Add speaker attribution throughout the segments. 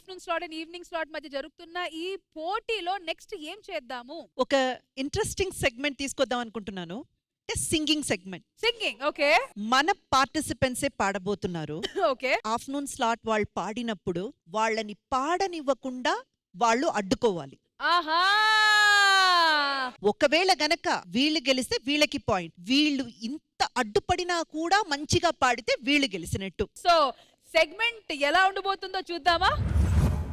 Speaker 1: Afternoon slot and evening slot మధ్య జరుగుతున్న ఈ పోటీలో నెక్స్ట్ ఏం చేద్దాము?
Speaker 2: ఒక ఇంట్రెస్టింగ్ సెగ్మెంట్ తీసుకొద్దాం అనుకుంటున్నాను. Singing segment.
Speaker 1: Singing, okay.
Speaker 2: మన పార్టిసిపెంట్సే పాడబోతున్నారు.
Speaker 1: ఓకే.
Speaker 2: ఆఫ్టర్నూన్ స్లాట్ వాళ్ళు పాడినప్పుడు వాళ్ళని పాడనివ్వకుండా వాళ్ళు అడ్డుకోవాలి.
Speaker 1: ఆహా!
Speaker 2: ఒకవేళ గనక వీళ్ళు గెలిస్తే వీళ్ళకి పాయింట్, వీళ్ళు ఇంత అడ్డుపడినా కూడా మంచిగా పాడితే వీళ్ళు గెలిచినట్టు.
Speaker 1: సో సెగ్మెంట్ ఎలా ఉండబోతుందో చూద్దామా?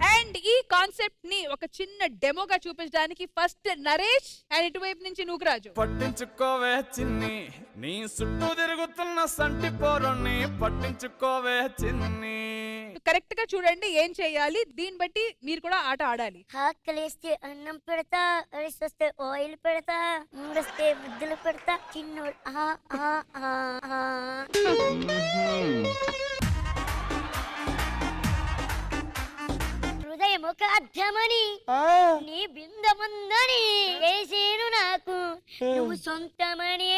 Speaker 1: అండ్ ఈ కాన్సెప్ట్ ని ఒక చిన్న డెమోగా చూపించడానికి ఫస్ట్ నరేష్ అండ్ ఇటువైపు నుంచి నూకరాజు.
Speaker 3: పట్టించుకోవే చిన్ని, నీ చుట్టూ తిరుగుతున్న సంటి పోరుని పట్టించుకోవే చిన్ని.
Speaker 1: కరెక్ట్ గా చూడండి ఏం చేయాలి, దీన్ని బట్టి మీరు కూడా ఆట ఆడాలి.
Speaker 4: ఆకలిస్తే అన్నం పెడతా, అరిసొస్తే ఆయిల్ పెడతా, మూడొస్తే ముద్దులు పెడతా, చిన్నోడు హృదయం ఒక అద్దమని, నీ బిందమందని వేసేను నాకు నువ్వు సొంతమని.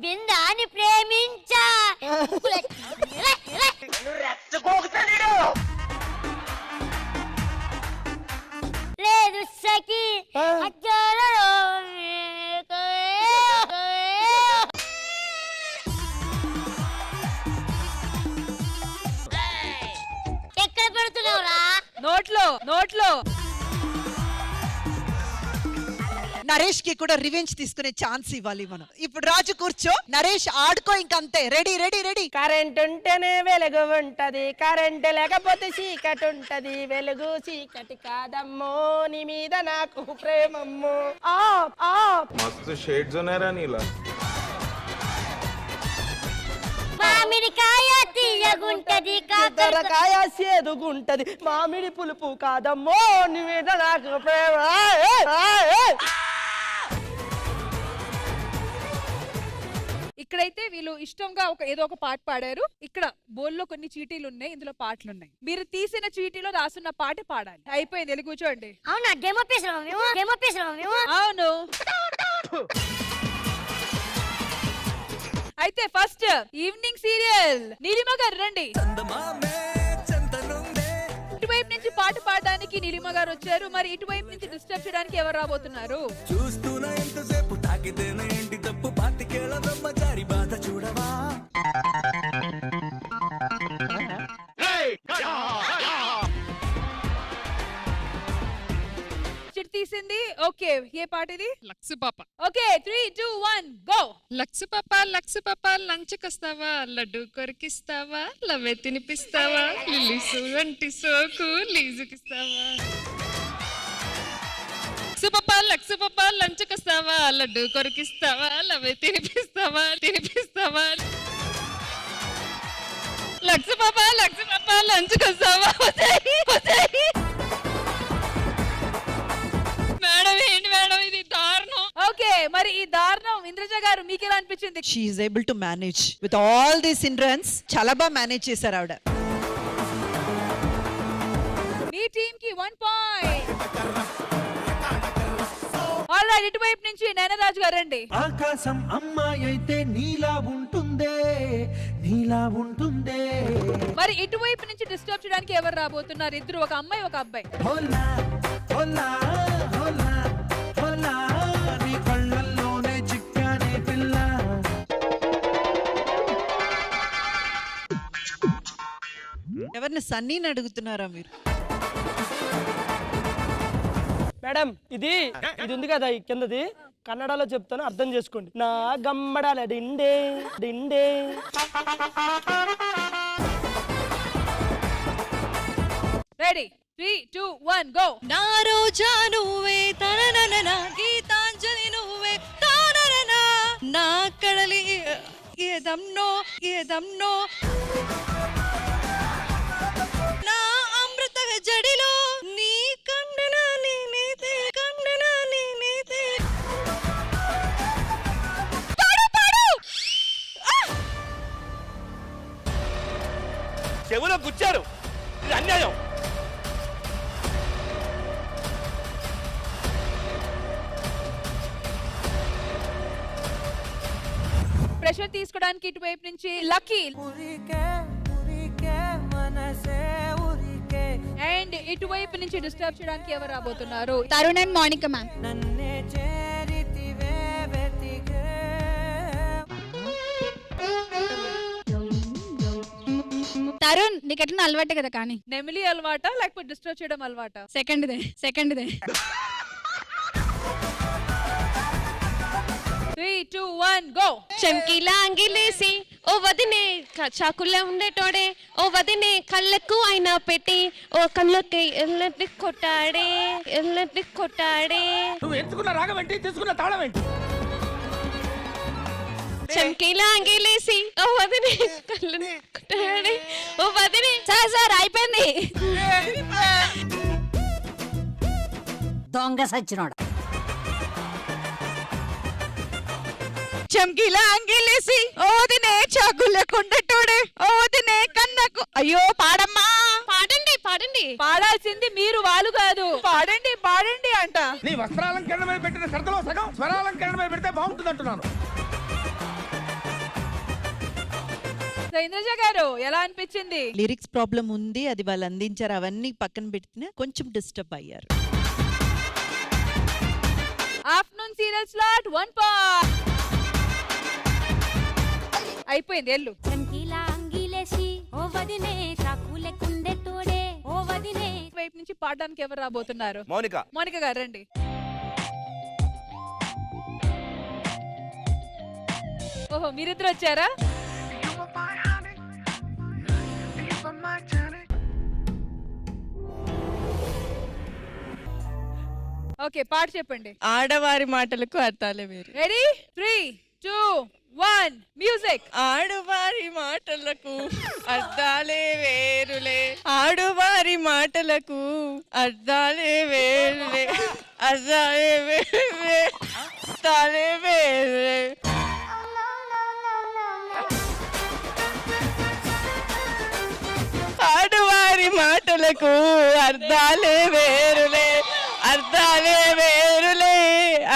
Speaker 4: బిందాన్ని ప్రేమించా లేదు సఖి ఎక్కడ పెడుతున్నావురా?
Speaker 1: నోట్లో నోట్లో.
Speaker 2: నరేష్ కి కూడా రివెంజ్ తీసుకునే ఛాన్స్ ఇవ్వాలి మనం. ఇప్పుడు రాజు కూర్చో, నరేష్ ఆడుకో, ఇంకంతే. Ready ready ready.
Speaker 5: కరెంట్ ఉంటేనే వెలుగు ఉంటది, కరెంట్ లేకపోతే చీకటి ఉంటది, వెలుగు చీకటి కాదమ్మో, నీ మీద నాకు ప్రేమమ్మో.
Speaker 6: మస్తు షేడ్స్ ఉన్నారా నీలా.
Speaker 4: మామిడికాయ తీయగుంటది,
Speaker 5: కాకరకాయ సేదుగుంటది, మామిడి పులుపు కాదమ్మో, నీ మీద నాకు ప్రేమ.
Speaker 1: ఇక్కడైతే వీళ్ళు ఇష్టంగా ఏదో ఒక పాట పాడారు. ఇక్కడ బోల్లో కొన్ని చీటీలు ఉన్నాయి, ఇందులో పాటలు ఉన్నాయి. మీరు తీసిన చీటీలో రాసున్న పాట పాడాలి. అయిపోయింది, వెళ్ళి కూర్చోండి.
Speaker 4: అవునా? Demo piece.
Speaker 1: అవును. అయితే ఫస్ట్ ఈవినింగ్ సీరియల్ నీలిమ గారు రండి. ఇటువైపు నుంచి పాట పాడడానికి నీలిమ గారు వచ్చారు. మరి ఇటువైపు నుంచి డిస్టర్బ్ చేయడానికి ఎవరు రాబోతున్నారు?
Speaker 7: చూస్తున్నా ఎంతసేపు తాకితేనే ఏంటి తప్పు, పాతికేళ్ళ బ్రహ్మచారి బాధ చూడవా.
Speaker 1: చిట్ తీసింది. ఓకే, ఏ పాట ఇది?
Speaker 8: లక్సు పాప.
Speaker 1: Okay, 3, 2, 1 go.
Speaker 8: లక్సు పాప లంచ్కొస్తావా, లడ్డు కొరికిస్తావా, లవ్వే తినిపిస్తావా, లిల్లీసు వంటి సోకు లీజుకిస్తావా. లక్సు పాప లంచ్కొస్తావా, లడ్డు కొరికిస్తావా, లవ్వే తినిపిస్తావా. లక్సు పాప లంచ్కొస్తావా. మేడం ఏంటి మేడం ఇది దారుణం.
Speaker 1: ఓకే, మరి ఈ దారుణం ఇంద్రజ గారు మీకు ఎలా అనిపించింది?
Speaker 2: She is able to manage with all these hindrance. చాలా బాగా మేనేజ్ చేశారు ఆవిడ.
Speaker 1: మీ టీమ్ కి 1 పాయింట్. ఆల్రైట్, ఇటువైపు నుంచి నయనరాజు గారు రండి.
Speaker 7: ఆకాశం అమ్మాయి అయితే నీలా ఉంటుందే.
Speaker 1: మరి ఇటువైపు నుంచి డిస్టర్బ్ చేయడానికి ఎవరు రాబోతున్నారు? ఇద్దరు, ఒక అమ్మాయి ఒక అబ్బాయి.
Speaker 7: హోలా హోలా హోలా హోలా, నీ కళ్ళల్లోనే చిక్కానే పిల్ల.
Speaker 2: ఎవరిని సన్నీని అడుగుతున్నారా మీరు?
Speaker 5: మేడం ఇది ఉంది కదా ఈ కిందది, కన్నడలో చెప్తాను, అర్థం చేసుకోండి. నా గమ్మడాల డిండే డిండే.
Speaker 1: Ready, 3, 2, 1 go.
Speaker 8: నా రోజా నువ్వే తననన, గీతాంజలి నువ్వే తానన, నా కడలి ఏదమ్నో నా అమృత జడిలో నీ కండన నేనైతే పాడు.
Speaker 3: చెవులో గుచ్చారు, ఇది అన్యాయం.
Speaker 1: ప్రెషర్ తీసుకోవడానికి ఇటువైపు నుంచి లక్కీ అండ్ ఇటువైపు నుంచి డిస్టర్బ్ చేయడానికి ఎవరు రాబోతున్నారు?
Speaker 8: Tarun and Monika ma'am. తరుణ్ నీకు ఎట్లా అలవాటే కదా, కానీ
Speaker 1: నెమిలి అలవాట లేకపోతే డిస్టర్బ్ చేయడం అలవాట?
Speaker 8: సెకండ్ దే
Speaker 1: 3, 2, 1 గో.
Speaker 8: చమ్కీలా అంగిలేసి ఓ వదినే చాకుల్లో ఉండేటోడే, ఓ వదినే కళ్ళకు అయినా పెట్టి ఓ కళ్ళకి ఎల్లటి కొట్టాడే
Speaker 3: నువ్వు ఎంచుకున్న రాగం ఏంటి, తీసుకున్న తాళం ఏంటి?
Speaker 8: చమ్కీలా అంగిలేసి ఓ వదినే కళ్ళని కొట్టాడే, ఓ వదినే. సార్ అయిపోయింది.
Speaker 4: దొంగ సచ్చినోడ.
Speaker 2: చమ్కీలా అంగిలేసి ఓదినే చాకులకుండటోడే ఓదినే కన్నకు. అయ్యో పాడమ్మా.
Speaker 8: పాడండి.
Speaker 1: పాడాల్సింది మీరు, వాళ్ళు కాదు. పాడండి అంట.
Speaker 3: నీ వస్త్రాలంకరణ మీద పెట్టిన శ్రద్ధలో సగం స్వరాలంకరణ మీద పెడితే బాగుంటుంది అంటున్నాను.
Speaker 1: సో ఇంద్రజ గారు ఎలా అనిపించింది?
Speaker 2: లిరిక్స్ ప్రాబ్లం ఉంది, అది వాళ్ళు అందించారు. అవన్నీ పక్కన పెట్టిన కొంచెం డిస్టర్బ్ అయ్యారు.
Speaker 1: ఆఫ్టర్నూన్ సీరియల్ స్లాట్ 1 పాయింట్ అయిపోయింది. ఎల్లు.
Speaker 4: చంకీలా అంగిలేసి ఓ వదినే చాకులకుండే తోడే, ఓ వదినే.
Speaker 1: వైపు నుంచి పాడడానికి ఎవరు రాబోతున్నారు?
Speaker 3: మౌనిక
Speaker 1: గారు రండి. ఓహో మీరిద్దరు వచ్చారా? ఓకే పాట చెప్పండి.
Speaker 5: ఆడవారి మాటలకు అర్థాలే వేరు.
Speaker 1: Ready 3, 2, 1 music.
Speaker 5: ఆడువారి మాటలకు అర్థాలే వేరులే, ఆడువారి మాటలకు అర్థాలే వేరులే, అర్థాలే వేరులే, అర్థాలే వేరులే. ఆడువారి మాటలకు అర్థాలే వేరులే, అర్థాలే వేరులే,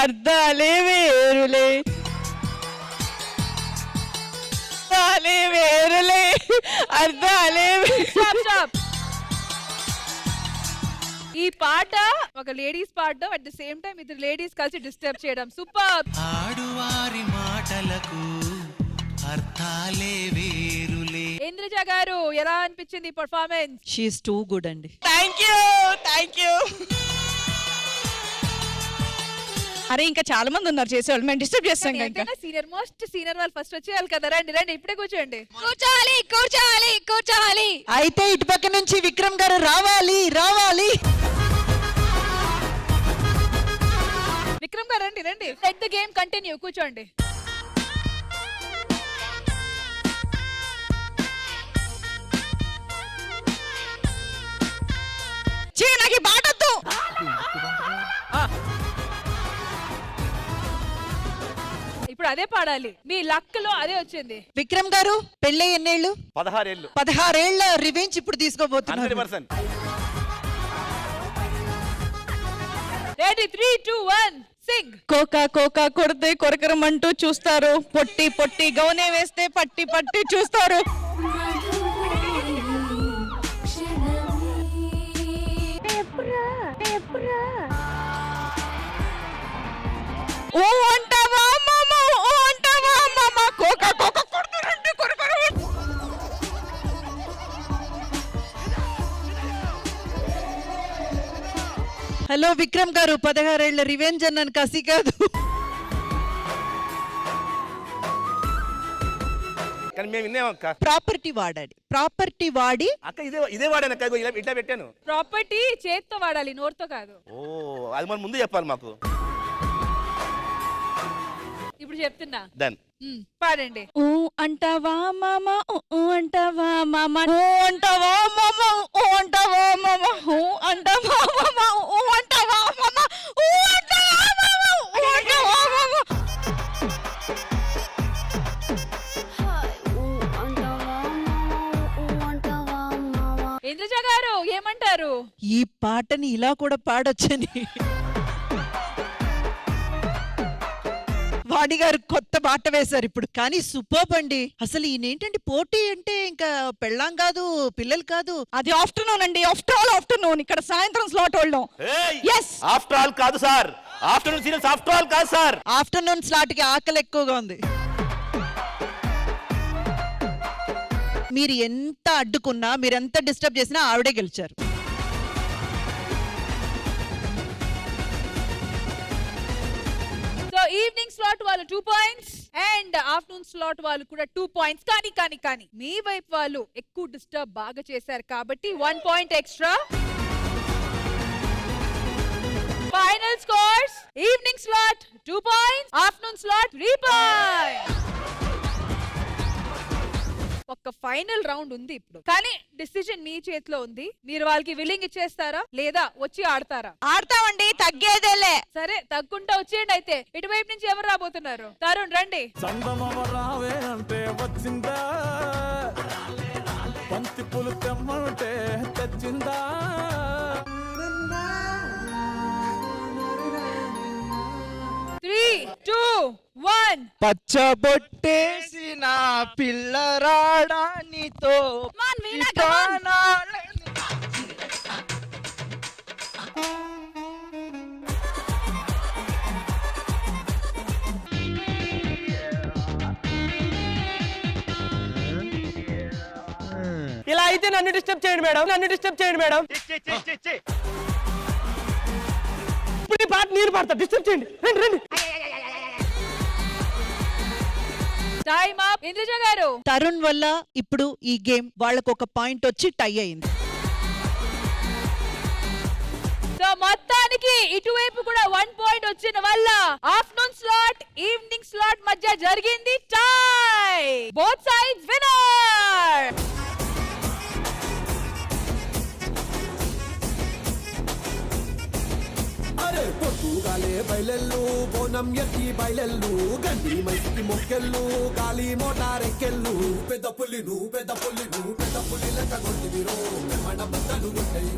Speaker 5: అర్థాలే వేరులే, అర్థాలే వేరులే, అర్థాలే.
Speaker 1: స్టాప్. ఈ పాట ఒక లేడీస్ పాట, అట్ ద సేమ్ టైం ఇద్దరు లేడీస్ కలిసి డిస్టర్బ్ చేయడం సూపర్.
Speaker 7: ఆడువారి మాటలకు అర్థాలే వేరులే.
Speaker 1: ఇంద్రజ గారు ఎలా అనిపించింది పర్ఫార్మెన్స్?
Speaker 2: షీఈస్ టూ గుడ్ అండి.
Speaker 5: Thank you. అరే ఇంకా చాలా మంది ఉన్నారు చేసేవాళ్ళు, మేము డిస్టర్బ్ చేస్తాం ఇంకా.
Speaker 1: సీనియర్ వాళ్ళు ఫస్ట్ వచ్చేయాలి కదా. రండి ఇప్పుడే కూర్చోండి.
Speaker 8: కూర్చోవాలి.
Speaker 2: అయితే ఇటు పక్క నుంచి విక్రమ్ గారు రావాలి.
Speaker 1: విక్రమ్ గారు రండి. Let the game continue. కూర్చోండి.
Speaker 2: నాకు పాడొద్దు.
Speaker 1: ఇప్పుడు అదే పాడాలి. మీ లక్ లో అదే వచ్చింది.
Speaker 2: విక్రమ్ గారు పెళ్ళై ఎన్నేళ్ళు?
Speaker 3: 16 ఏళ్ళు.
Speaker 2: 16 ఏళ్ల రివెంజ్ ఇప్పుడు తీసుకోబోతున్నారు.
Speaker 3: 100%.
Speaker 1: రెడీ 3, 2, 1 సింగ్.
Speaker 5: కోకా కొడితే కొరకరమంటూ చూస్తారు, పొట్టి గౌనే వేస్తే పట్టి చూస్తారు. ఓ అంటావా మామ, కోకా కొడుతురంటే కొరకరు.
Speaker 2: హలో విక్రమ్ గారు, 16 ఏళ్ల రివెంజ్ అన్నాను, కసి కాదు.
Speaker 3: కానీ మేము విన్నాం అక్క.
Speaker 2: ప్రాపర్టీ వాడి
Speaker 3: అక్క ఇదే వాడాను అక్క. ఇగో ఇట్లా పెట్టాను.
Speaker 1: ప్రాపర్టీ చేత్తో వాడాలి, నోరుతో కాదు.
Speaker 3: ఓ అది మనం ముందు చెప్పాలి మాకు.
Speaker 1: ఇప్పుడు చెప్తున్నా.
Speaker 3: డన్.
Speaker 1: పాడండి.
Speaker 5: ఊ అంటావా మామ, ఊ అంటావా మామ, ఊ అంటావా మామ, ఊ అంటావా మామ, ఊ అంటావా మామ, ఊ అంటావా మామ, ఊ అంటావా మామ, ఊ అంటావా మామ.
Speaker 1: ఇంద్రజ గారు ఏమంటారు?
Speaker 2: ఈ పాటని ఇలా కూడా పాడొచ్చని వాణి గారు కొత్త బాట వేశారు ఇప్పుడు. కానీ సూపర్బ్ అండి. అసలు ఈయనేంటండి పోటీ అంటే ఇంకా పెళ్ళాం కాదు, పిల్లలు కాదు.
Speaker 5: అది ఆఫ్టర్నూన్ అండి, ఆఫ్టర్నూన్ ఇక్కడ సాయంత్రం స్లాట్ వాళ్ళం. Yes.
Speaker 9: ఆఫ్టర్ ఆల్ కాదు sir, afternoon serials after all కాదు సార్.
Speaker 2: ఆఫ్టర్నూన్ స్లాట్ కి ఆకలి ఎక్కువగా ఉంది. మీరు ఎంత అడ్డుకున్నా, మీరు ఎంత డిస్టర్బ్ చేసినా ఆవిడే గెలిచారు.
Speaker 1: సో ఈవినింగ్ స్లాట్ వాళ్ళు 2 పాయింట్స్ అండ్ ఆఫ్టర్నూన్ స్లాట్ వాళ్ళు కూడా 2 పాయింట్స్. కానీ మీ వైపు వాళ్ళు ఎక్కువ డిస్టర్బ్ బాగా చేశారు కాబట్టి 1 point extra. Final scores evening slot 2 points, afternoon slot 3 points. ఒక ఫైనల్ రౌండ్ ఉంది ఇప్పుడు, కానీ డిసిజన్ మీ చేతిలో ఉంది. మీరు వాళ్ళకి విల్లింగ్ ఇచ్చేస్తారా లేదా వచ్చి ఆడతారా?
Speaker 5: ఆడతామండి, తగ్గేదేలే.
Speaker 1: సరే తగ్గుంటా వచ్చేయండి. అయితే ఇటువైపు నుంచి ఎవరు రాబోతున్నారు? తరుణ్ రండి.
Speaker 7: చందమామ రావే అంటే వచ్చిందా, బంతి పూలు తెమ్మంటే తెచ్చిందా.
Speaker 1: 3, 2, 1.
Speaker 9: పచ్చబొట్టేసిన పిల్లరాడానితో
Speaker 10: ఇలా అయితే నన్ను డిస్టర్బ్ చేయండి మేడం, నన్ను డిస్టర్బ్ చేయండి మేడం. ఇప్పుడు ఈ పాట నీరు పాడతా, డిస్టర్బ్ చేయండి. రండి రండి.
Speaker 1: Time up. ఇంద్రజ గారు,
Speaker 2: తరుణ్ వల్ల ఇప్పుడు ఈ గేమ్ వాళ్ళకు ఒక పాయింట్ వచ్చి టై అయింది.
Speaker 1: సో మొత్తానికి ఇటువైపు కూడా 1 పాయింట్ వచ్చిన వల్ల ఆఫ్టర్నూన్ స్లాట్ ఈవినింగ్ స్లాట్ మధ్య జరిగింది టై. Both sides winner.
Speaker 7: అరే పొట్టుగాలే బయలెల్లు, బోనం ఎత్తి బయలెల్లు, గండి మైకి మొక్కెళ్ళు, గాలి మోటారెక్కెళ్ళు. పెద్ద పులి నువ్వు పెద్ద పులి లెక్క కొట్టివిరో, మన బద్దలు ఉంటాయి.